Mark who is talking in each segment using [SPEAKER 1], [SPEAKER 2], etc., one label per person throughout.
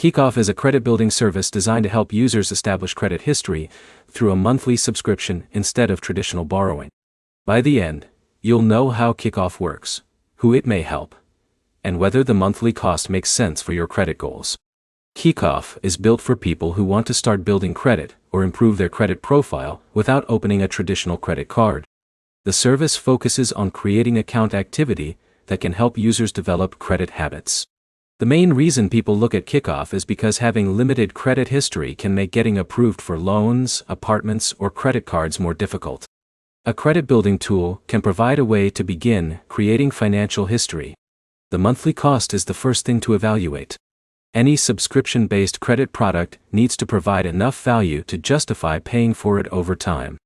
[SPEAKER 1] Kikoff is a credit-building service designed to help users establish credit history through a monthly subscription instead of traditional borrowing. By the end, you'll know how Kikoff works, who it may help, and whether the monthly cost makes sense for your credit goals. Kikoff is built for people who want to start building credit or improve their credit profile without opening a traditional credit card. The service focuses on creating account activity that can help users develop credit habits. The main reason people look at Kikoff is because having limited credit history can make getting approved for loans, apartments, or credit cards more difficult. A credit-building tool can provide a way to begin creating financial history. The monthly cost is the first thing to evaluate. Any subscription-based credit product needs to provide enough value to justify paying for it over time.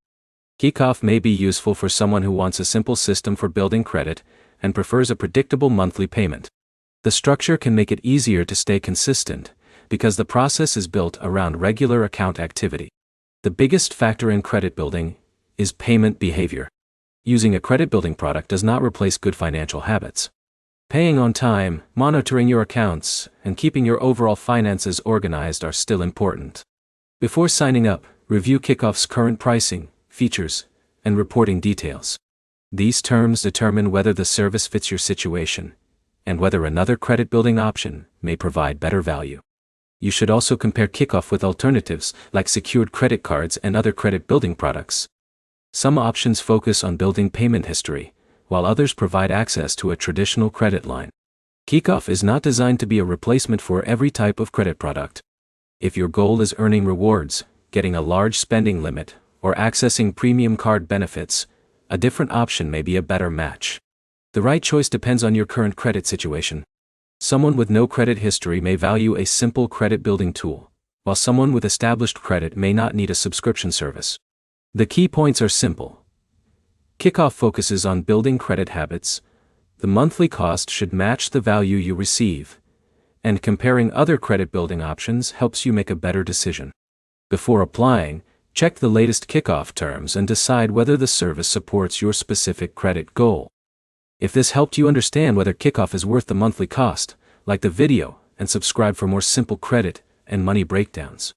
[SPEAKER 1] Kikoff may be useful for someone who wants a simple system for building credit and prefers a predictable monthly payment. The structure can make it easier to stay consistent, because the process is built around regular account activity. The biggest factor in credit building is payment behavior. Using a credit building product does not replace good financial habits. Paying on time, monitoring your accounts, and keeping your overall finances organized are still important. Before signing up, review Kikoff's current pricing, features, and reporting details. These terms determine whether the service fits your situation, and whether another credit-building option may provide better value. You should also compare Kikoff with alternatives like secured credit cards and other credit-building products. Some options focus on building payment history, while others provide access to a traditional credit line. Kikoff is not designed to be a replacement for every type of credit product. If your goal is earning rewards, getting a large spending limit, or accessing premium card benefits, a different option may be a better match. The right choice depends on your current credit situation. Someone with no credit history may value a simple credit-building tool, while someone with established credit may not need a subscription service. The key points are simple. Kikoff focuses on building credit habits, the monthly cost should match the value you receive, and comparing other credit-building options helps you make a better decision. Before applying, check the latest Kikoff terms and decide whether the service supports your specific credit goal. If this helped you understand whether Kikoff is worth the monthly cost, like the video and subscribe for more simple credit and money breakdowns.